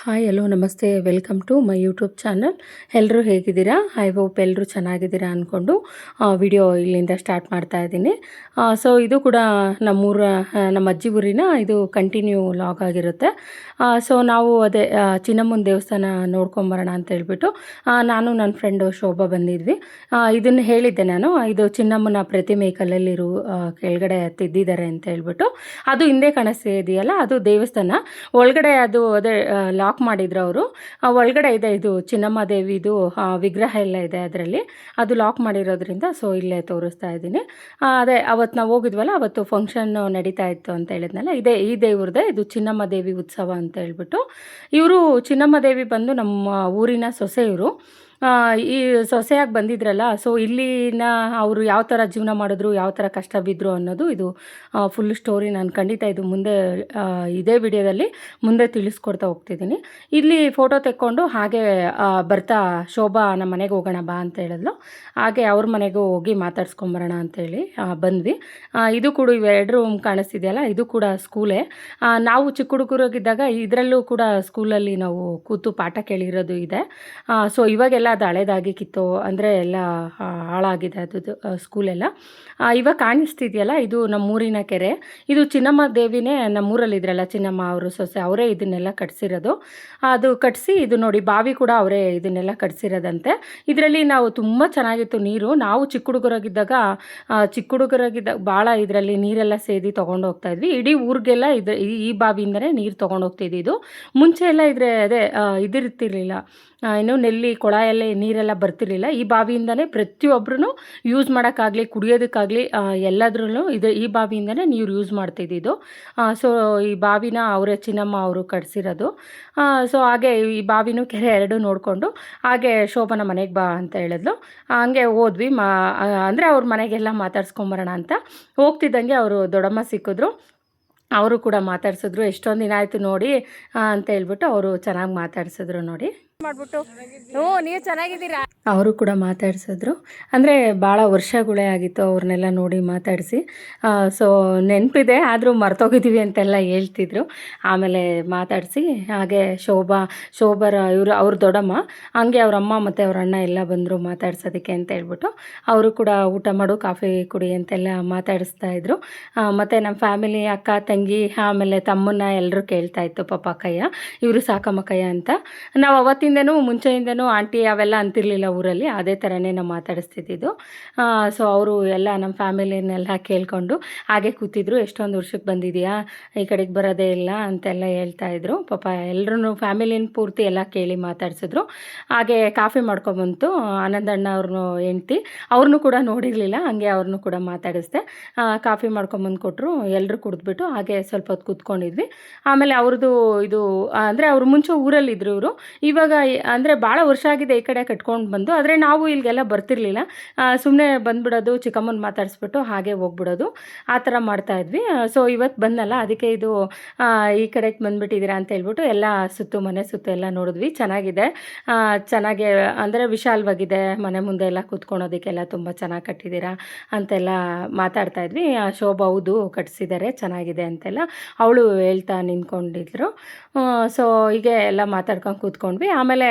Hi hello ನಮಸ್ತೆ welcome to my YouTube channel. ಎಲ್ಲರೂ ಹೇಗಿದ್ದೀರಾ? ಐ ಹೋಪ್ ಎಲ್ಲರೂ ಚೆನ್ನಾಗಿದ್ದೀರಾ ಅಂದ್ಕೊಂಡು ವಿಡಿಯೋ ಇಲ್ಲಿಂದ ಸ್ಟಾರ್ಟ್ ಮಾಡ್ತಾ ಇದ್ದೀನಿ. ಸೊ ಇದು ಕೂಡ ನಮ್ಮ ಅಜ್ಜಿ ಊರಿನ ಇದು ಕಂಟಿನ್ಯೂ ಲಾಗ್ ಆಗಿರುತ್ತೆ. ಸೊ ನಾವು ಅದೇ ಚಿನ್ನಮ್ಮನ ದೇವಸ್ಥಾನ ನೋಡ್ಕೊಂಬರೋಣ ಅಂತ ಹೇಳ್ಬಿಟ್ಟು ನಾನು ನನ್ನ ಫ್ರೆಂಡು ಶೋಭಾ ಬಂದಿದ್ವಿ. ಇದನ್ನು ಹೇಳಿದ್ದೆ ನಾನು, ಇದು ಚಿನ್ನಮ್ಮನ ಪ್ರತಿಮೆ ಕಲ್ಲಲ್ಲಿರು ಕೆಳಗಡೆ ತಿದ್ದಿದ್ದಾರೆ ಅಂತ ಹೇಳ್ಬಿಟ್ಟು. ಅದು ಹಿಂದೆ ಕಾಣಿಸ್ತಿದೆಯಲ್ಲ, ಅದು ದೇವಸ್ಥಾನ. ಒಳಗಡೆ ಅದು ಅದೇ ಲಾಕ್ ಮಾಡಿದ್ರು ಅವರು. ಒಳಗಡೆ ಇದೆ ಇದು ಚಿನ್ನಮ್ಮ ದೇವಿದು ವಿಗ್ರಹ ಎಲ್ಲ ಇದೆ ಅದರಲ್ಲಿ. ಅದು ಲಾಕ್ ಮಾಡಿರೋದ್ರಿಂದ ಸೊ ಇಲ್ಲೇ ತೋರಿಸ್ತಾ ಇದ್ದೀನಿ. ಅದೇ ಅವತ್ತು ನಾವು ಹೋಗಿದ್ವಲ್ಲ, ಅವತ್ತು ಫಂಕ್ಷನ್ ನಡೀತಾ ಇತ್ತು ಅಂತ ಹೇಳಿದ್ನಲ್ಲ, ಈ ದೇವ್ರದ್ದೇ ಇದು ಚಿನ್ನಮ್ಮ ದೇವಿ ಉತ್ಸವ ಅಂತ ಹೇಳ್ಬಿಟ್ಟು. ಇವರು ಚಿನ್ನಮ್ಮ ದೇವಿ ಬಂದು ನಮ್ಮ ಊರಿನ ಸೊಸೆ ಇವರು. ಈ ಸೊಸೆಯಾಗಿ ಬಂದಿದ್ರಲ್ಲ, ಸೊ ಇಲ್ಲಿನ ಅವರು ಯಾವ ಥರ ಜೀವನ ಮಾಡಿದ್ರು, ಯಾವ ಥರ ಕಷ್ಟ ಬಿದ್ದರು ಅನ್ನೋದು ಇದು ಫುಲ್ ಸ್ಟೋರಿ. ನಾನು ಖಂಡಿತ ಇದು ಮುಂದೆ ಇದೇ ವಿಡಿಯೋದಲ್ಲಿ ಮುಂದೆ ತಿಳಿಸ್ಕೊಡ್ತಾ ಹೋಗ್ತಿದ್ದೀನಿ. ಇಲ್ಲಿ ಫೋಟೋ ತೆಕ್ಕೊಂಡು ಹಾಗೆ ಬರ್ತಾ ಶೋಭಾ ನಮ್ಮ ಮನೆಗೆ ಹೋಗೋಣ ಬಾ ಅಂತ ಹೇಳಿದ್ಲು. ಹಾಗೆ ಅವ್ರ ಮನೆಗೂ ಹೋಗಿ ಮಾತಾಡ್ಸ್ಕೊಂಬರೋಣ ಅಂತೇಳಿ ಬಂದ್ವಿ. ಇದು ಕೂಡ ಇವೆರಡು ರೂಮ್ ಕಾಣಿಸ್ತಿದೆಯಲ್ಲ, ಇದು ಕೂಡ ಸ್ಕೂಲೇ. ನಾವು ಚಿಕ್ಕ ಹುಡುಗರಾಗಿದ್ದಾಗ ಇದರಲ್ಲೂ ಕೂಡ ಸ್ಕೂಲಲ್ಲಿ ನಾವು ಕೂತು ಪಾಠ ಕೇಳಿರೋದು ಇದೆ. ಸೊ ಇವಾಗೆಲ್ಲ ಅದು ಹಳೇದಾಗಿ ಕಿತ್ತು, ಅಂದರೆ ಎಲ್ಲ ಹಾಳಾಗಿದೆ ಅದು ಸ್ಕೂಲೆಲ್ಲ. ಇವಾಗ ಕಾಣಿಸ್ತಿದೆಯಲ್ಲ, ಇದು ನಮ್ಮೂರಿನ ಕೆರೆ. ಇದು ಚಿನ್ನಮ್ಮ ದೇವಿನೇ ನಮ್ಮೂರಲ್ಲಿದ್ರಲ್ಲ ಚಿನ್ನಮ್ಮ ಅವರು ಸೊಸೆ, ಅವರೇ ಇದನ್ನೆಲ್ಲ ಕಟ್ಸಿರೋದು. ಅದು ಕಟ್ಟಿಸಿ ಇದು ನೋಡಿ ಬಾವಿ ಕೂಡ ಅವರೇ ಇದನ್ನೆಲ್ಲ ಕಟ್ಸಿರೋದಂತೆ. ಇದರಲ್ಲಿ ನಾವು ತುಂಬ ಚೆನ್ನಾಗಿತ್ತು ನೀರು. ನಾವು ಚಿಕ್ಕ ಹುಡುಗರಾಗಿದ್ದಾಗ ಭಾಳ ಇದರಲ್ಲಿ ನೀರೆಲ್ಲ ಸೇದಿ ತೊಗೊಂಡು ಹೋಗ್ತಾಯಿದ್ವಿ. ಇಡೀ ಊರಿಗೆಲ್ಲ ಈ ಬಾವಿಯಿಂದನೇ ನೀರು ತೊಗೊಂಡು ಹೋಗ್ತಿದ್ವಿ. ಇದು ಮುಂಚೆ ಎಲ್ಲ ಅದೇ ಇದಿರ್ತಿರ್ಲಿಲ್ಲ, ಇನ್ನು ನೆಲ್ಲಿ ಕೊಳಾಯಲ್ಲೇ ನೀರೆಲ್ಲ ಬರ್ತಿರ್ಲಿಲ್ಲ. ಈ ಬಾವಿಯಿಂದನೇ ಪ್ರತಿಯೊಬ್ಬರೂ ಯೂಸ್ ಮಾಡೋಕ್ಕಾಗಲಿ ಕುಡಿಯೋದಕ್ಕಾಗಲಿ ಎಲ್ಲದ್ರೂ ಈ ಬಾವಿಯಿಂದನೇ ನೀರು ಯೂಸ್ ಮಾಡ್ತಿದ್ದಿದ್ದು. ಸೊ ಈ ಬಾವಿನ ಅವರೇ ಚಿನ್ನಮ್ಮ ಅವರು ಕಟ್ಸಿರೋದು. ಸೊ ಹಾಗೆ ಈ ಬಾವಿನೂ ಕೆರೆ ಎರಡೂ ನೋಡಿಕೊಂಡು ಹಾಗೆ ಶೋಭನ ಮನೆಗೆ ಬಾ ಅಂತ ಹೇಳಿದ್ಲು. ಹಂಗೆ ಹೋದ್ವಿ. ಅಂದರೆ ಅವ್ರ ಮನೆಗೆಲ್ಲ ಮಾತಾಡ್ಸ್ಕೊಂಬರೋಣ ಅಂತ ಹೋಗ್ತಿದ್ದಂಗೆ ಅವರು ದೊಡ್ಡಮ್ಮ ಸಿಕ್ಕಿದ್ರು. ಅವರು ಕೂಡ ಮಾತಾಡ್ಸಿದ್ರು. ಎಷ್ಟೊಂದು ದಿನ ಆಯಿತು ನೋಡಿ ಅಂತ ಹೇಳ್ಬಿಟ್ಟು ಅವರು ಚೆನ್ನಾಗಿ ಮಾತಾಡ್ಸಿದ್ರು ನೋಡಿ. ಮಾಡ್ಬಿಟ್ಟು ನೀವು ಚೆನ್ನಾಗಿದ್ದೀರಾ? ಅವರು ಕೂಡ ಮಾತಾಡ್ಸಿದ್ರು. ಅಂದರೆ ಭಾಳ ವರ್ಷಗಳೇ ಆಗಿತ್ತು ಅವ್ರನ್ನೆಲ್ಲ ನೋಡಿ ಮಾತಾಡಿಸಿ. ಸೊ ನೆನಪಿದೆ, ಆದರೂ ಮರ್ತೋಗಿದ್ದೀವಿ ಅಂತೆಲ್ಲ ಹೇಳ್ತಿದ್ರು. ಆಮೇಲೆ ಮಾತಾಡಿಸಿ ಹಾಗೆ ಶೋಭರ ಅವ್ರ ದೊಡ್ಡಮ್ಮ, ಹಂಗೆ ಅವ್ರ ಅಮ್ಮ ಮತ್ತು ಅವ್ರ ಅಣ್ಣ ಎಲ್ಲ ಬಂದರು ಮಾತಾಡ್ಸೋದಕ್ಕೆ ಅಂತ ಹೇಳ್ಬಿಟ್ಟು. ಅವರು ಕೂಡ ಊಟ ಮಾಡು, ಕಾಫಿ ಕುಡಿ ಅಂತೆಲ್ಲ ಮಾತಾಡಿಸ್ತಾ ಇದ್ರು. ಮತ್ತು ನಮ್ಮ ಫ್ಯಾಮಿಲಿ ಅಕ್ಕ ತಂಗಿ ಆಮೇಲೆ ತಮ್ಮನ್ನ ಎಲ್ಲರೂ ಕೇಳ್ತಾ ಇತ್ತು ಪಾಪ ಅಕ್ಕಯ್ಯ, ಇವರು ಸಾಕಮ್ಮಕ್ಕಯ್ಯ ಅಂತ. ನಾವು ಮುಂಚೆಯಿಂದನೂ ಆಂಟಿ ಅವೆಲ್ಲ ಅಂತಿರಲಿಲ್ಲ ಊರಲ್ಲಿ, ಅದೇ ಥರನೇ ನಾವು ಮಾತಾಡಿಸ್ತಿದ್ದು. ಸೊ ಅವರು ಎಲ್ಲ ನಮ್ಮ ಫ್ಯಾಮಿಲಿನೆಲ್ಲ ಕೇಳಿಕೊಂಡು ಹಾಗೆ ಕೂತಿದ್ರು. ಎಷ್ಟೊಂದು ವರ್ಷಕ್ಕೆ ಬಂದಿದೆಯಾ, ಈ ಕಡೆಗೆ ಬರೋದೇ ಇಲ್ಲ ಅಂತೆಲ್ಲ ಹೇಳ್ತಾಯಿದ್ರು. ಪಾಪ ಎಲ್ಲರೂ ಫ್ಯಾಮಿಲಿನ ಪೂರ್ತಿ ಎಲ್ಲ ಕೇಳಿ ಮಾತಾಡ್ಸಿದ್ರು. ಹಾಗೆ ಕಾಫಿ ಮಾಡ್ಕೊಬಂತು ಆನಂದಣ್ಣ ಅವ್ರನ್ನೂ ಹೆಂಡ್ತಿ, ಅವ್ರನ್ನೂ ಕೂಡ ನೋಡಿರಲಿಲ್ಲ, ಹಂಗೆ ಅವ್ರನ್ನೂ ಕೂಡ ಮಾತಾಡಿಸ್ದೆ. ಕಾಫಿ ಮಾಡ್ಕೊಂಬಂದು ಕೊಟ್ಟರು. ಎಲ್ಲರೂ ಕುಡಿದ್ಬಿಟ್ಟು ಹಾಗೆ ಸ್ವಲ್ಪ ಹೊತ್ತು ಕೂತ್ಕೊಂಡಿದ್ವಿ. ಆಮೇಲೆ ಅವ್ರದ್ದು ಇದು ಅಂದರೆ ಅವರು ಮುಂಚೆ ಊರಲ್ಲಿದ್ದರು ಇವರು. ಇವಾಗ ಅಂದರೆ ಭಾಳ ವರ್ಷ ಆಗಿದೆ ಈ ಕಡೆ ಕಟ್ಕೊಂಡು ಬಂದು, ಆದರೆ ನಾವು ಇಲ್ಲಿಗೆಲ್ಲ ಬರ್ತಿರ್ಲಿಲ್ಲ. ಸುಮ್ಮನೆ ಬಂದುಬಿಡೋದು, ಚಿಕ್ಕಮ್ಮನ ಮಾತಾಡಿಸ್ಬಿಟ್ಟು ಹಾಗೆ ಹೋಗ್ಬಿಡೋದು, ಆ ಥರ ಮಾಡ್ತಾಯಿದ್ವಿ. ಸೊ ಇವತ್ತು ಬಂದಲ್ಲ, ಅದಕ್ಕೆ ಇದು ಈ ಕಡೆಗೆ ಬಂದುಬಿಟ್ಟಿದ್ದೀರಾ ಅಂತ ಹೇಳ್ಬಿಟ್ಟು ಎಲ್ಲ ಮನೆ ಸುತ್ತು ಎಲ್ಲ ನೋಡಿದ್ವಿ. ಚೆನ್ನಾಗಿದೆ, ಚೆನ್ನಾಗಿ ಅಂದರೆ ವಿಶಾಲವಾಗಿದೆ. ಮನೆ ಮುಂದೆ ಎಲ್ಲ ಕೂತ್ಕೊಳೋದಕ್ಕೆಲ್ಲ ತುಂಬ ಚೆನ್ನಾಗಿ ಕಟ್ಟಿದ್ದೀರಾ ಅಂತೆಲ್ಲ ಮಾತಾಡ್ತಾಯಿದ್ವಿ. ಶೋಭಾ ಹೌದು ಕಟ್ಸಿದ್ದಾರೆ, ಚೆನ್ನಾಗಿದೆ ಅಂತೆಲ್ಲ ಅವಳು ಹೇಳ್ತಾ ನಿಂತ್ಕೊಂಡಿದ್ರು. ಸೊ ಹೀಗೆ ಎಲ್ಲ ಮಾತಾಡ್ಕೊಂಡು ಕೂತ್ಕೊಂಡ್ವಿ. ಆಮೇಲೆ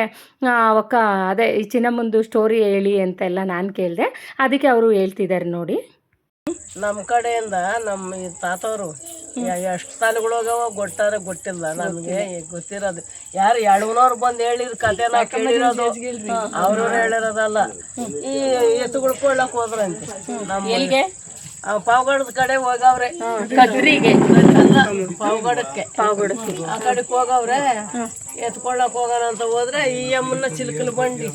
ಅದೇ ಈ ಚಿನ್ನಮ್ಮಂದು ಸ್ಟೋರಿ ಹೇಳಿ ಅಂತೆಲ್ಲ ನಾನು ಕೇಳಿದೆ, ಅದಕ್ಕೆ ಅವರು ಹೇಳ್ತಿದ್ದಾರೆ ನೋಡಿ. ನಮ್ಮ ಕಡೆಯಿಂದ ನಮ್ಮ ತಾತವರು ಎಷ್ಟು ಸಾಲುಗಳೋಗವ ಗೊತ್ತಿಲ್ಲ ನಮಗೆ. ಗೊತ್ತಿರೋದು ಯಾರು ಎಡವನವ್ರು ಬಂದು ಹೇಳಿದ ಕತೆ ನಾವು ಕೇಳಿರೋದು, ಅವರು ಹೇಳಿರೋದಲ್ಲ. ಈ ಎತ್ತುಗಳು ಕೊಳ್ಳಕ್ಕೆ ಹೋದ್ರಂತೆ ನಮ್ಗೆ ಪಾವಗಡದ ಕಡೆ ಹೋಗವ್ರೆ, ಕದ್ರಿಗೆ ಪಾವಗಡಕ್ಕೆ ಆ ಕಡೆಗೆ ಹೋಗವ್ರೆ. ಎತ್ಕೊಳ್ಳಕ್ ಹೋಗೋಣ ಅಂತ ಹೋದ್ರೆ ಈ ಅಮ್ಮನ ಚಿಲ್ಕಲ್ ಬಂಡಿ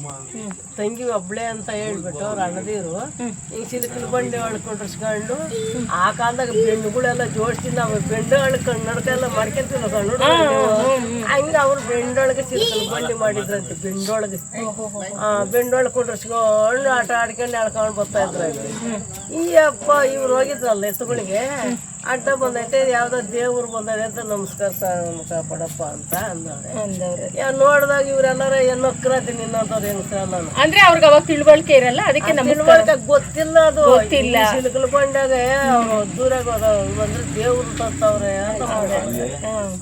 ತಂಗಿ ಒಬ್ಳೆ ಅಂತ ಹೇಳ್ಬಿಟ್ಟು ಅವ್ರ ಅಣ್ಣದಿರು ಈ ಚಿಲ್ಕಲ್ ಬಂಡಿ ಹೊಳ್ಕೊಂಡಿರ್ಸ್ಕೊಂಡು, ಆ ಕಾಲದಾಗ ಬೆಂಡುಗಳೆಲ್ಲ ಜೋಡಿಸಿ ನಾವು ಬೆಂಡು ಹಳ್ಕೊಂಡು ನಡ್ಕೆಲ್ಲ ಮಾಡ್ಕೊಂತೀವಿ ಕಣ್ಣು. ಹಂಗ ಅವ್ರು ಬೆಂಡೊಳಗೆ ಚಿಲ್ಕಲ್ ಬಂಡಿ ಮಾಡಿದ್ರಂತೆ. ಬೆಂಡೊಳಗೆ ಕುಂಡ್ರಿಸ್ಕೊಂಡು ಆಟ ಆಡ್ಕೊಂಡು ಎಳ್ಕೊಂಡು ಬರ್ತಾ ಇದ್ರು. ಈ ಅಪ್ಪ ಇವ್ರು ಹೋಗಿದ್ರಲ್ಲ ಎತ್ತುಗಳಿಗೆ, ಅಡ್ಡ ಬಂದೈತೆ ಯಾವುದೋ ದೇವ್ರು ಬಂದೈತೆ ಅಂತ ನಮಸ್ಕಾರ ಪಡಪ್ಪ ಅಂತ ಅಂದವ್ರೆ ನೋಡಿದಾಗ ಇವ್ರೆಲ್ಲಾರ ಹೆಣ್ಣೊಕ್ಕರತಿ ನಿನ್ನಂತವ್ರು ಹೆಂಗಸ್ರಲ್ಲ ಅಂದ್ರೆ ಅವ್ರಿಗೆ ಅವಾಗ ತಿಳುವಳಿಕೆ ಇರಲ್ಲ, ಅದಕ್ಕೆ ತಿಳುವಳಿಕೆ ಗೊತ್ತಿಲ್ಲ. ಅದು ಸಿಲುಕಲ್ ಬಂಡಾಗ ಅವ್ರು ದೂರಾಗ ಬಂದ್ರೆ ದೇವ್ರು ತತ್ತವ್ರೆ ಅಂತ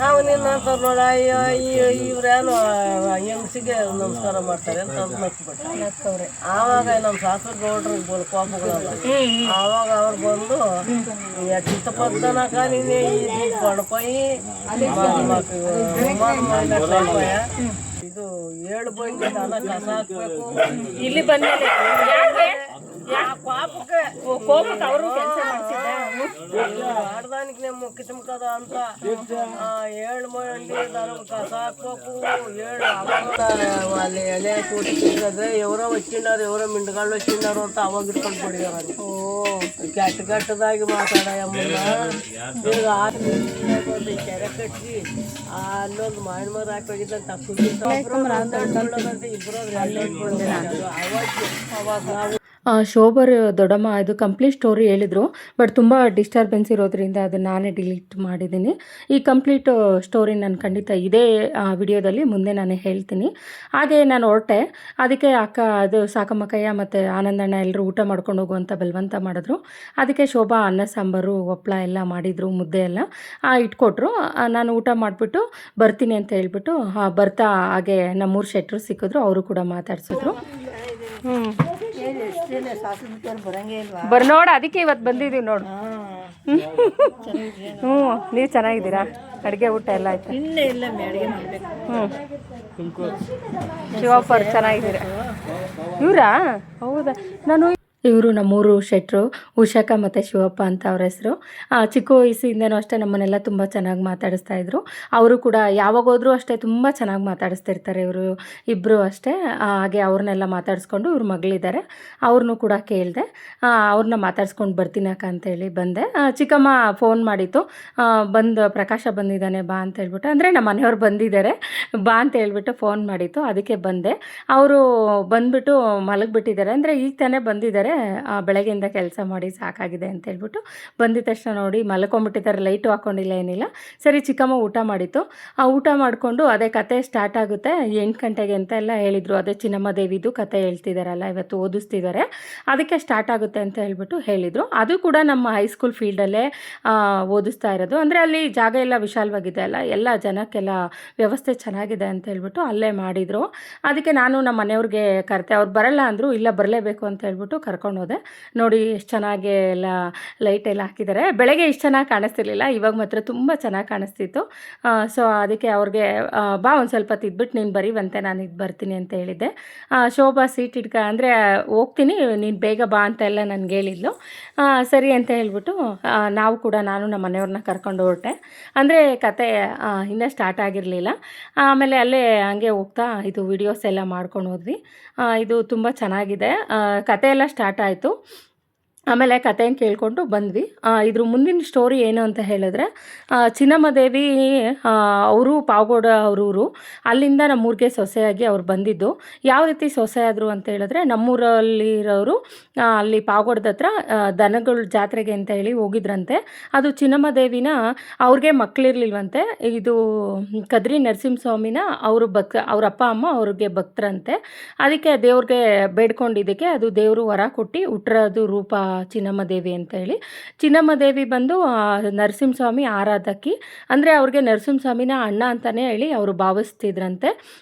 ಅವ್ ನಿನ್ನಂತವ್ರು ನೋಡ ಇವ್ರೇನು ಹೆಂಗಸಿಗೆ ನಮಸ್ಕಾರ ಮಾಡ್ತಾರೆ ಅಂತ ನಕ್ಬಿಟ್ರೆ ಆವಾಗ ನಮ್ಮ ಶಾಸ್ತ್ರ ಗೌಡ್ರಿಗೆ ಕೋಪಗಳು ಆವಾಗ ಅವ್ರು ಬಂದು ಎಟ್ಟಿತ್ತ ಪದ್ದನಕ ನೀನೆ ಪಡ್ಕೊಯಿ ಇದು 7 ಬಂಡಿ ಕಾಲ ಕಸ ಹಾಕ್ಬೇಕು ಇಲ್ಲಿ ಬಂದ್ಮೇಲೆ ಕೋಪಕ್ಕೆ ಅವರು ಕೆಲಸ ಆಡ್ದಾನಿಗೆ ಮುಖ್ಯ ತುಮಕದ ಅಂತ 7 ಮಂದಿ ಕಸ ಹಾಕ್ಬೇಕು 7 ಅಲ್ಲಿ ಎಲೆ ಕೂಡಿದ್ರೆ ఎవరో వచ్చిన్నారు ఎవరో ಮಿಂಡ್ಗಳು వచ్చిన్నారు ಅಂತ ಅವಾಗ ಇಟ್ಕೊಂಡು ಬಿಡಿದಾರ. ಕೆಟ್ಟದಾಗಿ ಮಾತಾಡಮ್ಮನ್ನ ಕೆರೆ ಕಟ್ಟಿ ಅಲ್ಲೊಂದು ಮಾವಿನ ಮರ ಹಾಕೋಗಿದ್ದಂತ ಇಬ್ಬರು ಅವಾಗ ಶೋಭರ್ ದೊಡ್ಡಮ್ಮ ಇದು ಕಂಪ್ಲೀಟ್ ಸ್ಟೋರಿ ಹೇಳಿದರು, ಬಟ್ ತುಂಬ ಡಿಸ್ಟರ್ಬೆನ್ಸ್ ಇರೋದ್ರಿಂದ ಅದನ್ನು ನಾನೇ ಡಿಲೀಟ್ ಮಾಡಿದ್ದೀನಿ. ಈ ಕಂಪ್ಲೀಟ್ ಸ್ಟೋರಿ ನಾನು ಖಂಡಿತ ಇದೇ ವಿಡಿಯೋದಲ್ಲಿ ಮುಂದೆ ನಾನು ಹೇಳ್ತೀನಿ. ಹಾಗೆ ನಾನು ಹೊರಟೆ, ಅದಕ್ಕೆ ಅಕ್ಕ ಅದು ಸಾಕಮ್ಮಕ್ಕಯ್ಯ ಮತ್ತು ಆನಂದಣ್ಣ ಎಲ್ಲರೂ ಊಟ ಮಾಡ್ಕೊಂಡು ಹೋಗುವಂಥ ಬಲವಂತ ಮಾಡಿದ್ರು. ಅದಕ್ಕೆ ಶೋಭಾ ಅನ್ನ ಸಾಂಬಾರು ಒಪ್ಪಳ ಎಲ್ಲ ಮಾಡಿದರು, ಮುದ್ದೆ ಎಲ್ಲ ಇಟ್ಕೊಟ್ರು. ನಾನು ಊಟ ಮಾಡಿಬಿಟ್ಟು ಬರ್ತೀನಿ ಅಂತ ಹೇಳ್ಬಿಟ್ಟು ಬರ್ತಾ ಹಾಗೆ ನಮ್ಮೂರು ಶೆಟ್ರು ಸಿಕ್ಕಿದ್ರು, ಅವರು ಕೂಡ ಮಾತಾಡ್ಸಿದ್ರು. ನೋಡು ಅದಕ್ಕೆ ಇವತ್ತು ಬಂದಿದ್ದೀವಿ ನೋಡು. ನೀವು ಚೆನ್ನಾಗಿದ್ದೀರಾ? ಅಡುಗೆ ಊಟ ಎಲ್ಲ ಆಯ್ತು? ಶಿವಪ್ಪ ಚೆನ್ನಾಗಿದ್ದೀರಾ? ಇವರಾ? ಹೌದಾ? ಇವರು ನಮ್ಮೂರು ಶೆಟ್ರು, ಉಷಾಕ ಮತ್ತು ಶಿವಪ್ಪ ಅಂತ ಅವ್ರ ಹೆಸರು. ಚಿಕ್ಕ ವಯಸ್ಸಿಂದನೂ ಅಷ್ಟೇ ನಮ್ಮನ್ನೆಲ್ಲ ತುಂಬ ಚೆನ್ನಾಗಿ ಮಾತಾಡಿಸ್ತಾಯಿದ್ರು. ಅವರು ಕೂಡ ಯಾವಾಗ ಹೋದ್ರೂ ಅಷ್ಟೇ ತುಂಬ ಚೆನ್ನಾಗಿ ಮಾತಾಡಿಸ್ತಿರ್ತಾರೆ ಇವರು ಇಬ್ಬರು ಅಷ್ಟೇ. ಹಾಗೆ ಅವ್ರನ್ನೆಲ್ಲ ಮಾತಾಡಿಸ್ಕೊಂಡು ಇವ್ರ ಮಗಳಿದ್ದಾರೆ, ಅವ್ರನ್ನೂ ಕೂಡ ಕೇಳಿದೆ. ಅವ್ರನ್ನ ಮಾತಾಡ್ಸ್ಕೊಂಡು ಬರ್ತೀನಕ್ಕ ಅಂತೇಳಿ ಬಂದೆ. ಚಿಕ್ಕಮ್ಮ ಫೋನ್ ಮಾಡಿತ್ತು, ಪ್ರಕಾಶ ಬಂದಿದ್ದಾನೆ ಬಾ ಅಂತ ಹೇಳ್ಬಿಟ್ಟು, ಅಂದರೆ ನಮ್ಮ ಮನೆಯವ್ರು ಬಂದಿದ್ದಾರೆ ಬಾ ಅಂತ ಹೇಳ್ಬಿಟ್ಟು ಫೋನ್ ಮಾಡಿತ್ತು, ಅದಕ್ಕೆ ಬಂದೆ. ಅವರು ಬಂದುಬಿಟ್ಟು ಮಲಗಿಬಿಟ್ಟಿದ್ದಾರೆ, ಅಂದರೆ ಈಗ ತಾನೇ ಬಂದಿದ್ದಾರೆ, ಬೆಳಗ್ಗೆಯಿಂದ ಕೆಲಸ ಮಾಡಿ ಸಾಕಾಗಿದೆ ಅಂತ ಹೇಳ್ಬಿಟ್ಟು ಬಂದಿದ ತಕ್ಷಣ ನೋಡಿ ಮಲ್ಕೊಂಡ್ಬಿಟ್ಟಿದ್ದಾರೆ, ಲೈಟು ಹಾಕ್ಕೊಂಡಿಲ್ಲ ಏನಿಲ್ಲ. ಸರಿ ಚಿಕ್ಕಮ್ಮ ಊಟ ಮಾಡಿತ್ತು, ಊಟ ಮಾಡಿಕೊಂಡು ಅದೇ ಕತೆ ಸ್ಟಾರ್ಟ್ ಆಗುತ್ತೆ 8 ಗಂಟೆಗೆ ಅಂತ ಎಲ್ಲ ಹೇಳಿದರು. ಅದೇ ಚಿನ್ನಮ್ಮ ದೇವಿದು ಕತೆ ಹೇಳ್ತಿದ್ದಾರಲ್ಲ, ಇವತ್ತು ಓದಿಸ್ತಿದ್ದಾರೆ, ಅದಕ್ಕೆ ಸ್ಟಾರ್ಟ್ ಆಗುತ್ತೆ ಅಂತ ಹೇಳ್ಬಿಟ್ಟು ಹೇಳಿದರು. ಅದು ಕೂಡ ನಮ್ಮ ಹೈಸ್ಕೂಲ್ ಫೀಲ್ಡಲ್ಲೇ ಓದಿಸ್ತಾ ಇರೋದು, ಅಂದರೆ ಅಲ್ಲಿ ಜಾಗ ಎಲ್ಲ ವಿಶಾಲವಾಗಿದೆ ಅಲ್ಲ, ಎಲ್ಲ ಜನಕ್ಕೆಲ್ಲ ವ್ಯವಸ್ಥೆ ಚೆನ್ನಾಗಿದೆ ಅಂತ ಹೇಳ್ಬಿಟ್ಟು ಅಲ್ಲೇ ಮಾಡಿದರು. ಅದಕ್ಕೆ ನಾನು ನಮ್ಮ ಮನೆಯವ್ರಿಗೆ ಕರೆತೆ, ಅವ್ರು ಬರಲ್ಲ ಅಂದರು, ಇಲ್ಲ ಬರಲೇಬೇಕು ಅಂತ ಹೇಳ್ಬಿಟ್ಟು ಕರ್ಕೊಂಡು ಹೋದೆ. ನೋಡಿ ಎಷ್ಟು ಚೆನ್ನಾಗಿ ಎಲ್ಲ ಲೈಟ್ ಎಲ್ಲ ಹಾಕಿದ್ದಾರೆ. ಬೆಳಗ್ಗೆ ಇಷ್ಟು ಚೆನ್ನಾಗಿ ಕಾಣಿಸ್ತಿರ್ಲಿಲ್ಲ, ಇವಾಗ ಮಾತ್ರ ತುಂಬ ಚೆನ್ನಾಗಿ ಕಾಣಿಸ್ತಿತ್ತು. ಸೊ ಅದಕ್ಕೆ ಅವ್ರಿಗೆ ಬಾ ಒಂದು ಸ್ವಲ್ಪ ತಿದ್ಬಿಟ್ಟು ನೀನು ಬರೀವಂತೆ, ನಾನು ಇದು ಬರ್ತೀನಿ ಅಂತ ಹೇಳಿದ್ದೆ. ಶೋಭಾ ಸೀಟ್ ಅಂದರೆ ಹೋಗ್ತೀನಿ ನೀನು ಬೇಗ ಬಾ ಅಂತ ಎಲ್ಲ ನನಗೆ ಹೇಳಿದ್ಲು. ಸರಿ ಅಂತ ಹೇಳ್ಬಿಟ್ಟು ನಾನು ನಮ್ಮ ಮನೆಯವ್ರನ್ನ ಕರ್ಕೊಂಡು ಹೊರಟೆ. ಅಂದರೆ ಕತೆ ಇನ್ನೂ ಸ್ಟಾರ್ಟ್ ಆಗಿರಲಿಲ್ಲ. ಆಮೇಲೆ ಅಲ್ಲೇ ಹಂಗೆ ಹೋಗ್ತಾ ಇದು ವಿಡಿಯೋಸ್ ಎಲ್ಲ ಮಾಡ್ಕೊಂಡು ಹೋದ್ವಿ. ಇದು ತುಂಬ ಚೆನ್ನಾಗಿದೆ. ಕತೆ ಎಲ್ಲ ಸ್ಟಾರ್ಟ್ ಆಯಿತು. ಆಮೇಲೆ ಕಥೆಯನ್ನು ಕೇಳಿಕೊಂಡು ಬಂದ್ವಿ. ಇದ್ರ ಮುಂದಿನ ಸ್ಟೋರಿ ಏನು ಅಂತ ಹೇಳಿದ್ರೆ, ಚಿನ್ನಮ್ಮ ದೇವಿ ಅವರು ಪಾವಗಡ ಅವರೂರು, ಅಲ್ಲಿಂದ ನಮ್ಮೂರಿಗೆ ಸೊಸೆಯಾಗಿ ಅವ್ರು ಬಂದಿದ್ದು. ಯಾವ ರೀತಿ ಸೊಸೆ ಆದರು ಅಂತ ಹೇಳಿದ್ರೆ, ನಮ್ಮೂರಲ್ಲಿರೋರು ಅಲ್ಲಿ ಪಾವಗಡದ ಹತ್ರ ದನಗಳ ಜಾತ್ರೆಗೆ ಅಂತ ಹೇಳಿ ಹೋಗಿದ್ರಂತೆ. ಅದು ಚಿನ್ನಮ್ಮ ದೇವಿನ ಅವ್ರಿಗೆ ಮಕ್ಕಳಿರ್ಲಿಲ್ವಂತೆ. ಇದು ಕದ್ರಿ ನರಸಿಂಹಸ್ವಾಮಿನ ಅವ್ರ ಅಪ್ಪ ಅಮ್ಮ ಅವ್ರಿಗೆ ಭಕ್ತರಂತೆ. ಅದಕ್ಕೆ ದೇವ್ರಿಗೆ ಬೇಡ್ಕೊಂಡಿದ್ದಕ್ಕೆ ಅದು ದೇವರು ವರ ಕೊಟ್ಟು ಹುಟ್ಟಿರೋದು ರೂಪ ಚಿನ್ನಮ್ಮ ದೇವಿ ಅಂತ ಹೇಳಿ. ಚಿನ್ನಮ್ಮ ದೇವಿ ಬಂದು ನರಸಿಂಹಸ್ವಾಮಿ ಆರಾಧಕಿ, ಅಂದರೆ ಅವ್ರಿಗೆ ನರಸಿಂಹಸ್ವಾಮಿನ ಅಣ್ಣ ಅಂತಲೇ ಹೇಳಿ ಅವರು ಭಾವಿಸ್ತಿದ್ರಂತೆ.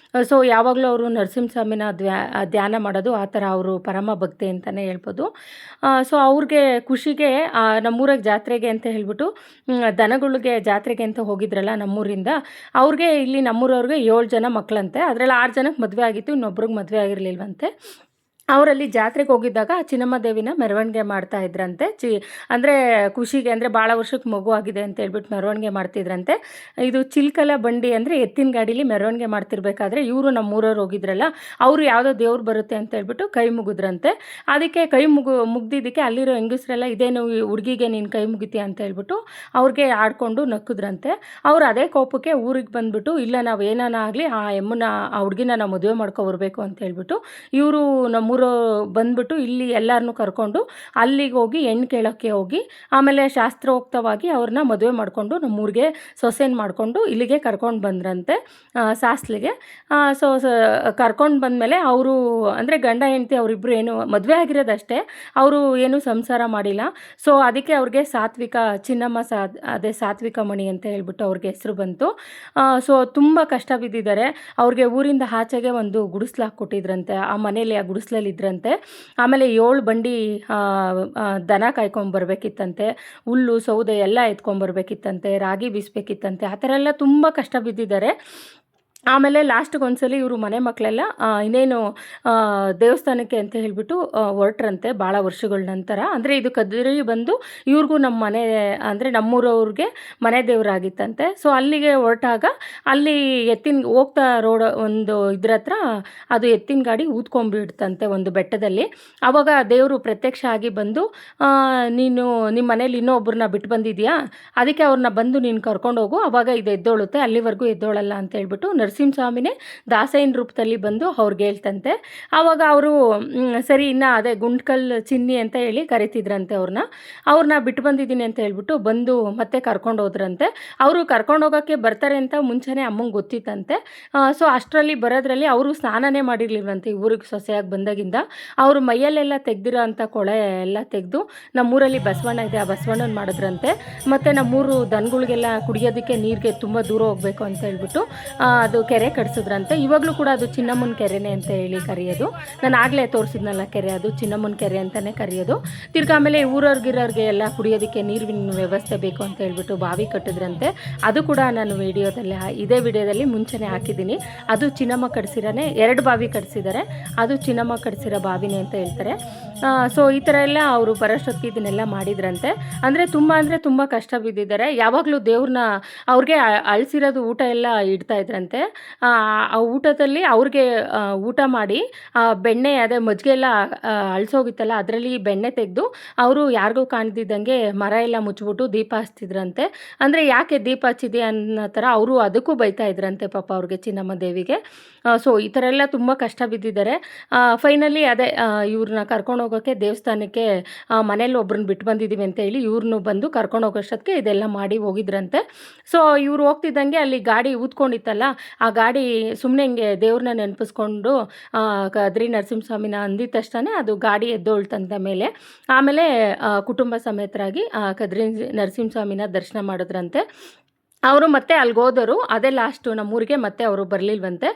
ಸೊ ಯಾವಾಗಲೂ ಅವರು ನರಸಿಂಹಸ್ವಾಮಿನ ಧ್ಯಾನ ಮಾಡೋದು, ಆ ಥರ ಅವರು ಪರಮ ಭಕ್ತಿ ಅಂತಲೇ ಹೇಳ್ಬೋದು. ಸೊ ಅವ್ರಿಗೆ ಖುಷಿಗೆ ನಮ್ಮೂರಿಗೆ ಜಾತ್ರೆಗೆ ಅಂತ ಹೇಳ್ಬಿಟ್ಟು ದನಗಳಿಗೆ ಜಾತ್ರೆಗೆ ಅಂತ ಹೋಗಿದ್ರಲ್ಲ ನಮ್ಮೂರಿಂದ, ಅವ್ರಿಗೆ ಇಲ್ಲಿ ನಮ್ಮೂರವ್ರಿಗೆ 7 ಜನ ಮಕ್ಕಳಂತೆ. ಅದರಲ್ಲಿ 6 ಜನಕ್ಕೆ ಮದುವೆ ಆಗಿತ್ತು, ಇನ್ನೊಬ್ರಿಗೆ ಮದುವೆ ಆಗಿರಲಿಲ್ವಂತೆ. ಅವರಲ್ಲಿ ಜಾತ್ರೆಗೆ ಹೋಗಿದ್ದಾಗ ಚಿನ್ನಮ್ಮ ದೇವಿನ ಮೆರವಣಿಗೆ ಮಾಡ್ತಾ ಇದ್ರಂತೆ. ಅಂದರೆ ಖುಷಿಗೆ, ಅಂದರೆ ಭಾಳ ವರ್ಷಕ್ಕೆ ಮಗು ಆಗಿದೆ ಅಂತ ಹೇಳ್ಬಿಟ್ಟು ಮೆರವಣಿಗೆ ಮಾಡ್ತಿದ್ರಂತೆ. ಇದು ಚಿಲ್ಕಲ ಬಂಡಿ, ಅಂದರೆ ಎತ್ತಿನ ಗಾಡೀಲಿ ಮೆರವಣಿಗೆ ಮಾಡ್ತಿರ್ಬೇಕಾದ್ರೆ ಇವರು ನಮ್ಮೂರವ್ರು ಹೋಗಿದ್ರಲ್ಲ, ಅವರು ಯಾವುದೋ ದೇವ್ರು ಬರುತ್ತೆ ಅಂತ ಹೇಳ್ಬಿಟ್ಟು ಕೈ ಮುಗಿದ್ರಂತೆ. ಅದಕ್ಕೆ ಕೈ ಮುಗ್ದಿದ್ದಕ್ಕೆ ಅಲ್ಲಿರೋ ಹೆಂಗಸ್ರೆಲ್ಲ ಇದೇನು ಹುಡುಗಿಗೆ ನೀನು ಕೈ ಮುಗಿತೀಯ ಅಂತ ಹೇಳ್ಬಿಟ್ಟು ಅವ್ರಿಗೆ ಆಡ್ಕೊಂಡು ನಕ್ಕಿದ್ರಂತೆ. ಅವ್ರು ಅದೇ ಕೋಪಕ್ಕೆ ಊರಿಗೆ ಬಂದುಬಿಟ್ಟು, ಇಲ್ಲ ನಾವು ಏನಾನ ಆಗಲಿ ಆ ಹುಡುಗಿನ ನಾವು ಮದುವೆ ಮಾಡ್ಕೊಬರ್ಬೇಕು ಅಂತ ಹೇಳ್ಬಿಟ್ಟು ಇವರು ನಮ್ಮೂರ ಅವರು ಬಂದ್ಬಿಟ್ಟು ಇಲ್ಲಿ ಎಲ್ಲರನ್ನೂ ಕರ್ಕೊಂಡು ಅಲ್ಲಿಗೆ ಹೋಗಿ ಹೆಣ್ಣು ಕೇಳೋಕ್ಕೆ ಹೋಗಿ ಆಮೇಲೆ ಶಾಸ್ತ್ರೋಕ್ತವಾಗಿ ಅವ್ರನ್ನ ಮದುವೆ ಮಾಡಿಕೊಂಡು ನಮ್ಮೂರಿಗೆ ಸೊಸೆನ ಮಾಡಿಕೊಂಡು ಇಲ್ಲಿಗೆ ಕರ್ಕೊಂಡು ಬಂದ್ರಂತೆ ಸಾಸ್ಲಿಗೆ. ಸೊ ಕರ್ಕೊಂಡು ಬಂದಮೇಲೆ ಅವರು ಅಂದರೆ ಗಂಡ ಹೆಂಡತಿ ಅವರಿಬ್ಬರು ಏನು ಮದುವೆ ಆಗಿರೋದಷ್ಟೇ, ಅವರು ಏನೂ ಸಂಸಾರ ಮಾಡಿಲ್ಲ. ಸೊ ಅದಕ್ಕೆ ಅವ್ರಿಗೆ ಸಾತ್ವಿಕ ಚಿನ್ನಮ್ಮ ಅದೇ ಸಾತ್ವಿಕ ಮಣಿ ಅಂತ ಹೇಳ್ಬಿಟ್ಟು ಅವ್ರಿಗೆ ಹೆಸರು ಬಂತು. ಸೊ ತುಂಬ ಕಷ್ಟ ಬಿದ್ದಿದ್ದಾರೆ. ಅವ್ರಿಗೆ ಊರಿಂದ ಆಚೆಗೆ ಒಂದು ಗುಡಿಸ್ಲು ಹಾಕ್ಕೊಟ್ಟಿದ್ರಂತೆ, ಆ ಮನೇಲಿ ಆ ಗುಡಿಸ್ಲಲ್ಲಿ ಇದ್ರಂತೆ. ಆಮೇಲೆ 7 ಬಂಡಿ ದನ ಕಾಯ್ಕೊಂಬರ್ಬೇಕಿತ್ತಂತೆ, ಹುಲ್ಲು ಸೌದೆ ಎಲ್ಲ ಎತ್ಕೊಂಬರ್ಬೇಕಿತ್ತಂತೆ, ರಾಗಿ ಬೀಸಬೇಕಿತ್ತಂತೆ, ಆ ಥರ ಎಲ್ಲ ತುಂಬ ಕಷ್ಟ ಬಿದ್ದಿದ್ದಾರೆ. ಆಮೇಲೆ ಲಾಸ್ಟಿಗೆ ಒಂದ್ಸಲಿ ಇವರು ಮನೆ ಮಕ್ಕಳೆಲ್ಲ ಇನ್ನೇನು ದೇವಸ್ಥಾನಕ್ಕೆ ಅಂತ ಹೇಳಿಬಿಟ್ಟು ಹೊರಟ್ರಂತೆ ಭಾಳ ವರ್ಷಗಳ ನಂತರ. ಅಂದರೆ ಇದು ಕದ್ರಿ ಬಂದು ಇವ್ರಿಗೂ ನಮ್ಮ ಮನೆ ಅಂದರೆ ನಮ್ಮೂರವ್ರಿಗೆ ಮನೆ ದೇವರಾಗಿತ್ತಂತೆ. ಸೊ ಅಲ್ಲಿಗೆ ಹೊರಟಾಗ ಅಲ್ಲಿ ಹೋಗ್ತಾ ರೋಡ್ ಒಂದು ಇದ್ರ ಹತ್ರ ಅದು ಎತ್ತಿನ ಗಾಡಿ ಊದ್ಕೊಂಡ್ಬಿಡ್ತಂತೆ ಒಂದು ಬೆಟ್ಟದಲ್ಲಿ. ಆವಾಗ ದೇವರು ಪ್ರತ್ಯಕ್ಷ ಆಗಿ ಬಂದು ನೀನು ನಿಮ್ಮ ಮನೇಲಿ ಇನ್ನೊಬ್ಬರನ್ನ ಬಿಟ್ಟು ಬಂದಿದ್ಯಾ, ಅದಕ್ಕೆ ಅವ್ರನ್ನ ಬಂದು ನೀನು ಕರ್ಕೊಂಡೋಗು, ಆವಾಗ ಇದು ಎದ್ದೋಳುತ್ತೆ, ಅಲ್ಲಿವರೆಗೂ ಎದ್ದೋಳಲ್ಲ ಅಂತ ಹೇಳ್ಬಿಟ್ಟು ನರಸಿಂಹಸ್ವಾಮಿನೇ ದಾಸಯ್ಯನ ರೂಪದಲ್ಲಿ ಬಂದು ಅವ್ರಿಗೆ ಹೇಳ್ತಂತೆ. ಆವಾಗ ಅವರು ಸರಿ ಇನ್ನು ಅದೇ ಗುಂಡ್ಕಲ್ ಚಿನ್ನಿ ಅಂತ ಹೇಳಿ ಕರಿತಿದ್ರಂತೆ ಅವ್ರನ್ನ ಬಿಟ್ಟು ಬಂದಿದ್ದೀನಿ ಅಂತ ಹೇಳ್ಬಿಟ್ಟು ಬಂದು ಮತ್ತೆ ಕರ್ಕೊಂಡು ಹೋದ್ರಂತೆ. ಅವರು ಕರ್ಕೊಂಡೋಗೋಕ್ಕೆ ಬರ್ತಾರೆ ಅಂತ ಮುಂಚೆನೇ ಅಮ್ಮಂಗೆ ಗೊತ್ತಿತ್ತಂತೆ. ಸೊ ಅಷ್ಟರಲ್ಲಿ ಬರೋದ್ರಲ್ಲಿ ಅವರು ಸ್ನಾನನೇ ಮಾಡಿರ್ಲಿಲ್ವಂತೆ ಊರಿಗೆ ಸೊಸೆಯಾಗಿ ಬಂದಾಗಿಂದ. ಅವರು ಮೈಯಲ್ಲೆಲ್ಲ ತೆಗ್ದಿರೋ ಅಂಥ ಕೊಳೆ ಎಲ್ಲ ತೆಗೆದು ನಮ್ಮೂರಲ್ಲಿ ಬಸವಣ್ಣ ಇದೆ, ಆ ಬಸವಣ್ಣನ ಮಾಡಿದ್ರಂತೆ. ಮತ್ತು ನಮ್ಮೂರು ದನಗಳಿಗೆಲ್ಲ ಕುಡಿಯೋದಕ್ಕೆ ನೀರಿಗೆ ತುಂಬ ದೂರ ಹೋಗಬೇಕು ಅಂತ ಹೇಳ್ಬಿಟ್ಟು ಅದು ಕೆರೆ ಕಟ್ಸಿದ್ರಂತೆ. ಇವಾಗಲೂ ಕೂಡ ಅದು ಚಿನ್ನಮ್ಮನ ಕೆರೆನೇ ಅಂತ ಹೇಳಿ ಕರೆಯೋದು. ನಾನು ಆಗಲೇ ತೋರಿಸಿದ್ನಲ್ಲ ಕೆರೆ, ಅದು ಚಿನ್ನಮ್ಮನ ಕೆರೆ ಅಂತಲೇ ಕರೆಯೋದು. ತಿರ್ಗಿ ಆಮೇಲೆ ಊರವ್ರಿಗಿರೋರಿಗೆ ಎಲ್ಲ ಕುಡಿಯೋದಕ್ಕೆ ನೀರಿನ ವ್ಯವಸ್ಥೆ ಬೇಕು ಅಂತ ಹೇಳ್ಬಿಟ್ಟು ಬಾವಿ ಕಟ್ಟಿದ್ರಂತೆ. ಅದು ಕೂಡ ನಾನು ಇದೇ ವಿಡಿಯೋದಲ್ಲಿ ಮುಂಚೆನೇ ಹಾಕಿದ್ದೀನಿ. ಅದು ಚಿನ್ನಮ್ಮ ಕಟ್ಸಿರೋನೇ, 2 ಬಾವಿ ಕಟ್ಸಿದ್ದಾರೆ, ಅದು ಚಿನ್ನಮ್ಮ ಕಟ್ಸಿರೋ ಬಾವಿನೇ ಅಂತ ಹೇಳ್ತಾರೆ. ಸೊ ಈ ಥರ ಎಲ್ಲ ಅವರು ಬರೋಷ್ಟೊತ್ತಿಗೆ ಇದನ್ನೆಲ್ಲ ಮಾಡಿದ್ರಂತೆ. ಅಂದರೆ ತುಂಬ ಕಷ್ಟ ಬಿದ್ದಿದ್ದಾರೆ. ಯಾವಾಗಲೂ ದೇವ್ರನ್ನ ಅವ್ರಿಗೆ ಅಳಿಸಿರೋದು ಊಟ ಎಲ್ಲ ಇಡ್ತಾ ಇದ್ರಂತೆ. ಆ ಊಟದಲ್ಲಿ ಅವ್ರಿಗೆ ಊಟ ಮಾಡಿ ಬೆಣ್ಣೆ ಅದೇ ಮಜ್ಜಿಗೆ ಎಲ್ಲ ಅಳಿಸೋಗಿತ್ತಲ್ಲ ಅದರಲ್ಲಿ ಬೆಣ್ಣೆ ತೆಗೆದು ಅವರು ಯಾರಿಗೂ ಕಾಣ್ದಿದ್ದಂಗೆ ಮರ ಎಲ್ಲ ಮುಚ್ಚಿಬಿಟ್ಟು ದೀಪ ಹಚ್ತಿದ್ರಂತೆ. ಅಂದರೆ ಯಾಕೆ ದೀಪ ಹಚ್ಚಿದೆ ಅನ್ನೋ ಥರ ಅವರು ಅದಕ್ಕೂ ಬೈತಾ ಇದ್ರಂತೆ ಪಾಪ ಅವ್ರಿಗೆ, ಚಿನ್ನಮ್ಮ ದೇವಿಗೆ. ಸೊ ಈ ಥರ ಎಲ್ಲ ತುಂಬ ಕಷ್ಟ ಬಿದ್ದಿದ್ದಾರೆ. ಫೈನಲಿ ಅದೇ ಇವ್ರನ್ನ ಕರ್ಕೊಂಡು ಹೋಗೋಕ್ಕೆ ದೇವಸ್ಥಾನಕ್ಕೆ ಮನೇಲಿ ಒಬ್ರನ್ನ ಬಿಟ್ಟು ಬಂದಿದ್ದೀವಿ ಅಂತ ಹೇಳಿ ಇವ್ರನ್ನೂ ಬಂದು ಕರ್ಕೊಂಡು ಹೋಗೋಷ್ಟೊತ್ತಿಗೆ ಇದೆಲ್ಲ ಮಾಡಿ ಹೋಗಿದ್ರಂತೆ. ಸೊ ಇವ್ರು ಹೋಗ್ತಿದ್ದಂಗೆ ಅಲ್ಲಿ ಗಾಡಿ ಊದ್ಕೊಂಡಿತ್ತಲ್ಲ, ಆ ಗಾಡಿ ಸುಮ್ಮನೆ ಹಿಂಗೆ ದೇವ್ರನ್ನ ನೆನಪಿಸ್ಕೊಂಡು ಕದ್ರಿ ನರಸಿಂಹಸ್ವಾಮಿನ ಅಂದಿದ ತಕ್ಷಣ ಅದು ಗಾಡಿ ಎದ್ದೋಳ್ತಂತ ಮೇಲೆ. ಆಮೇಲೆ ಕುಟುಂಬ ಸಮೇತರಾಗಿ ಕದ್ರಿ ನರಸಿಂಹಸ್ವಾಮಿನ ದರ್ಶನ ಮಾಡಿದ್ರಂತೆ. ಅವರು ಮತ್ತೆ ಅಲ್ಲಿಗೆ ಹೋದರು. ಅದೇ ಲಾಸ್ಟು ನಮ್ಮೂರಿಗೆ ಮತ್ತೆ ಅವರು ಬರಲಿಲ್ವಂತೆ.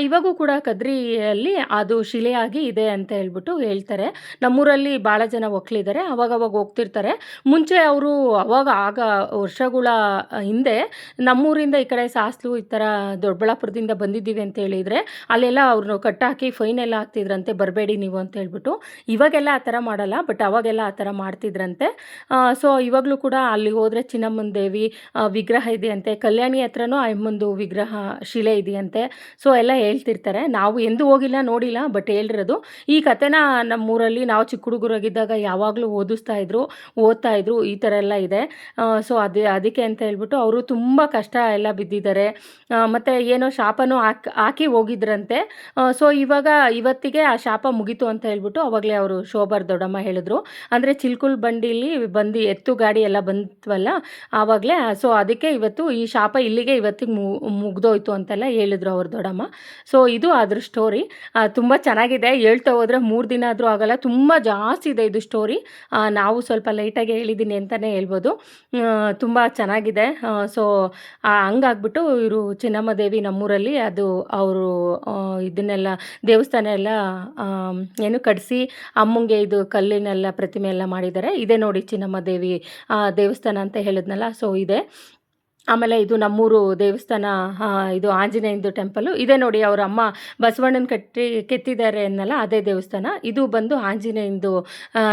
ಇವಾಗೂ ಕೂಡ ಕದ್ರಿಯಲ್ಲಿ ಅದು ಶಿಲೆಯಾಗಿ ಇದೆ ಅಂತ ಹೇಳ್ಬಿಟ್ಟು ಹೇಳ್ತಾರೆ. ನಮ್ಮೂರಲ್ಲಿ ಭಾಳ ಜನ ಒಕ್ಕಲಿದ್ದಾರೆ, ಅವಾಗವಾಗ ಹೋಗ್ತಿರ್ತಾರೆ. ಮುಂಚೆ ಅವರು ಆಗ ವರ್ಷಗಳ ಹಿಂದೆ ನಮ್ಮೂರಿಂದ ಈ ಕಡೆ ಸಾಸ್ಲು ಈ ಥರ ದೊಡ್ಡಬಳ್ಳಾಪುರದಿಂದ ಬಂದಿದ್ದೀವಿ ಅಂತ ಹೇಳಿದರೆ ಅಲ್ಲೆಲ್ಲ ಅವ್ರನ್ನ ಕಟ್ಟಾಕಿ ಫೈನ್ ಎಲ್ಲ ಹಾಕ್ತಿದ್ರಂತೆ, ಬರಬೇಡಿ ನೀವು ಅಂತ ಹೇಳ್ಬಿಟ್ಟು. ಇವಾಗೆಲ್ಲ ಆ ಥರ ಮಾಡಲ್ಲ, ಬಟ್ ಅವಾಗೆಲ್ಲ ಆ ಥರ ಮಾಡ್ತಿದ್ರಂತೆ. ಸೊ ಇವಾಗಲೂ ಕೂಡ ಅಲ್ಲಿಗೆ ಹೋದರೆ ಚಿನ್ನಮ್ಮನ ದೇವಿ ವಿಗ್ರಹ ಇದೆ ಅಂತೆ, ಕಲ್ಯಾಣಿ ಹತ್ರನೂ ಅಮ್ಮಂದು ವಿಗ್ರಹ ಶಿಲೆ ಇದೆಯಂತೆ. ಸೊ ಎಲ್ಲ ಹೇಳ್ತಿರ್ತಾರೆ. ನಾವು ಎಂದೂ ಹೋಗಿಲ್ಲ, ನೋಡಿಲ್ಲ, ಬಟ್ ಹೇಳಿರೋದು. ಈ ಕಥೆನ ನಮ್ಮೂರಲ್ಲಿ ನಾವು ಚಿಕ್ಕ ಹುಡುಗರಾಗಿದ್ದಾಗ ಯಾವಾಗಲೂ ಓದಿಸ್ತಾ ಇದ್ರು, ಈ ಥರ ಎಲ್ಲ ಇದೆ. ಸೊ ಅದಕ್ಕೆ ಅಂತ ಹೇಳ್ಬಿಟ್ಟು ಅವರು ತುಂಬ ಕಷ್ಟ ಎಲ್ಲ ಬಿದ್ದಿದ್ದಾರೆ. ಮತ್ತು ಏನೋ ಶಾಪನೂ ಹಾಕಿ ಹೋಗಿದ್ರಂತೆ. ಸೊ ಇವತ್ತಿಗೆ ಆ ಶಾಪ ಮುಗೀತು ಅಂತ ಹೇಳ್ಬಿಟ್ಟು ಅವಾಗಲೇ ಅವರು ಶೋಭಾರ್ ದೊಡ್ಡಮ್ಮ ಹೇಳಿದ್ರು. ಅಂದರೆ ಚಿಲ್ಕುಲ್ ಬಂಡಿಲಿ ಬಂದು ಎತ್ತು ಗಾಡಿ ಎಲ್ಲ ಬಂತವಲ್ಲ ಆವಾಗಲೇ. ಸೊ ಅದಕ್ಕೆ ಇವತ್ತು ಈ ಶಾಪ ಇಲ್ಲಿಗೆ ಇವತ್ತಿಗೆ ಮುಗ್ದೋಯ್ತು ಅಂತೆಲ್ಲ ಹೇಳಿದ್ರು ಅವ್ರ ದೊಡ್ಡಮ್ಮ. ಸೊ ಇದು ಅದ್ರ ಸ್ಟೋರಿ. ತುಂಬ ಚೆನ್ನಾಗಿದೆ. ಹೇಳ್ತಾ ಹೋದರೆ 3 ದಿನ ಆದರೂ ಆಗಲ್ಲ, ತುಂಬ ಜಾಸ್ತಿ ಇದೆ ಇದು ಸ್ಟೋರಿ. ನಾವು ಸ್ವಲ್ಪ ಲೈಟಾಗಿ ಹೇಳಿದ್ದೀನಿ ಅಂತಲೇ ಹೇಳ್ಬೋದು. ತುಂಬ ಚೆನ್ನಾಗಿದೆ. ಸೊ ಹಂಗಾಗ್ಬಿಟ್ಟು ಇವರು ಚಿನ್ನಮ್ಮ ದೇವಿ ನಮ್ಮೂರಲ್ಲಿ ಅದು ಅವರು ಇದನ್ನೆಲ್ಲ ದೇವಸ್ಥಾನ ಎಲ್ಲ ಕಡಿಸಿ ಅಮ್ಮಂಗೆ ಇದು ಕಲ್ಲಿನೆಲ್ಲ ಪ್ರತಿಮೆ ಎಲ್ಲ ಮಾಡಿದ್ದಾರೆ. ಇದೇ ನೋಡಿ ಚಿನ್ನಮ್ಮ ದೇವಿ ದೇವಸ್ಥಾನ ಅಂತ ಹೇಳಿದ್ನಲ್ಲ, ಸೊ ಇದೆ. ಆಮೇಲೆ ಇದು ನಮ್ಮೂರು ದೇವಸ್ಥಾನ, ಇದು ಆಂಜನೇಯಂದು ಟೆಂಪಲು ಇದೆ ನೋಡಿ. ಅವ್ರ ಅಮ್ಮ ಬಸವಣ್ಣನ ಕೆತ್ತಿದ್ದಾರೆ ಅನ್ನಲ್ಲ, ಅದೇ ದೇವಸ್ಥಾನ. ಇದು ಬಂದು ಆಂಜನೇಯಂದು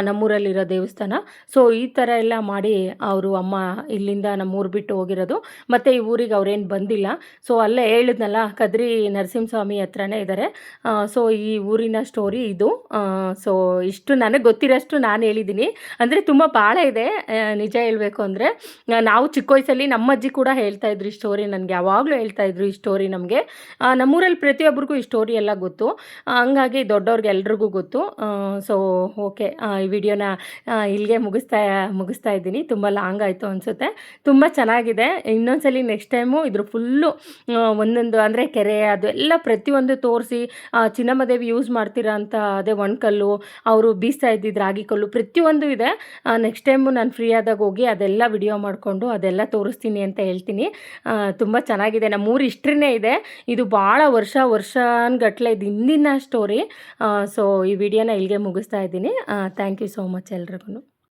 ನಮ್ಮೂರಲ್ಲಿರೋ ದೇವಸ್ಥಾನ. ಸೊ ಈ ಥರ ಎಲ್ಲ ಮಾಡಿ ಅವರು ಅಮ್ಮ ಇಲ್ಲಿಂದ ನಮ್ಮೂರು ಬಿಟ್ಟು ಹೋಗಿರೋದು. ಮತ್ತು ಈ ಊರಿಗೆ ಅವ್ರೇನು ಬಂದಿಲ್ಲ. ಸೊ ಅಲ್ಲೇ ಹೇಳಿದ್ನಲ್ಲ, ಕದ್ರಿ ನರಸಿಂಹಸ್ವಾಮಿ ಹತ್ರನೇ ಇದ್ದಾರೆ. ಸೊ ಈ ಊರಿನ ಸ್ಟೋರಿ ಇದು. ಸೊ ಇಷ್ಟು ನನಗೆ ಗೊತ್ತಿರೋಷ್ಟು ನಾನು ಹೇಳಿದ್ದೀನಿ. ಅಂದರೆ ತುಂಬ ಭಾಳ ಇದೆ ನಿಜ ಹೇಳಬೇಕು ಅಂದರೆ. ನಾವು ಚಿಕ್ಕ ವಯಸ್ಸಲ್ಲಿ ನಮ್ಮ ಅಜ್ಜಿ ಕೂಡ ಕೂಡ ಹೇಳ್ತಾ ಇದ್ರು ಈ ಸ್ಟೋರಿ, ನನಗೆ ಯಾವಾಗಲೂ ಹೇಳ್ತಾ ಇದ್ರು ಈ ಸ್ಟೋರಿ. ನಮಗೆ ನಮ್ಮೂರಲ್ಲಿ ಪ್ರತಿಯೊಬ್ಬರಿಗೂ ಈ ಸ್ಟೋರಿ ಎಲ್ಲ ಗೊತ್ತು, ಹಂಗಾಗಿ ದೊಡ್ಡವ್ರಿಗೆ ಎಲ್ರಿಗೂ ಗೊತ್ತು. ಸೊ ಓಕೆ, ಈ ವಿಡಿಯೋನ ಇಲ್ಲಿಗೆ ಮುಗಿಸ್ತಾ ಇದ್ದೀನಿ. ತುಂಬ ಲಾಂಗ್ ಆಯಿತು ಅನಿಸುತ್ತೆ. ತುಂಬ ಚೆನ್ನಾಗಿದೆ. ಇನ್ನೊಂದ್ಸಲಿ ನೆಕ್ಸ್ಟ್ ಟೈಮು ಇದ್ರ ಫುಲ್ಲು ಒಂದೊಂದು ಅಂದರೆ ಕೆರೆ ಅದು ಎಲ್ಲ ಪ್ರತಿಯೊಂದು ತೋರಿಸಿ, ಚಿನ್ನಮ್ಮದೇವಿ ಯೂಸ್ ಮಾಡ್ತೀರಾ ಅಂತ ಅದೇ ಒಣಕಲ್ಲು, ಅವರು ಬೀಸ್ತಾ ಇದ್ದಿದ್ದು ರಾಗಿ ಕಲ್ಲು, ಪ್ರತಿಯೊಂದು ಇದೆ. ನೆಕ್ಸ್ಟ್ ಟೈಮು ನಾನು ಫ್ರೀ ಆದಾಗ ಹೋಗಿ ಅದೆಲ್ಲ ವಿಡಿಯೋ ಮಾಡಿಕೊಂಡು ಅದೆಲ್ಲ ತೋರಿಸ್ತೀನಿ ಅಂತ ಹೇಳ್ತೀನಿ. ತುಂಬ ಚೆನ್ನಾಗಿದೆ. ನಮ್ಮೂರು ಹಿಸ್ಟ್ರಿನೇ ಇದೆ. ಇದು ಭಾಳ ವರ್ಷಾನುಗಟ್ಲೆ ಇದು ಹಿಂದಿನ ಸ್ಟೋರಿ. ಸೊ ಈ ವಿಡಿಯೋನ ಇಲ್ಲಿಗೆ ಮುಗಿಸ್ತಾ ಇದ್ದೀನಿ. ಥ್ಯಾಂಕ್ ಯು ಸೋ ಮಚ್ ಎಲ್ರಿಗೂ.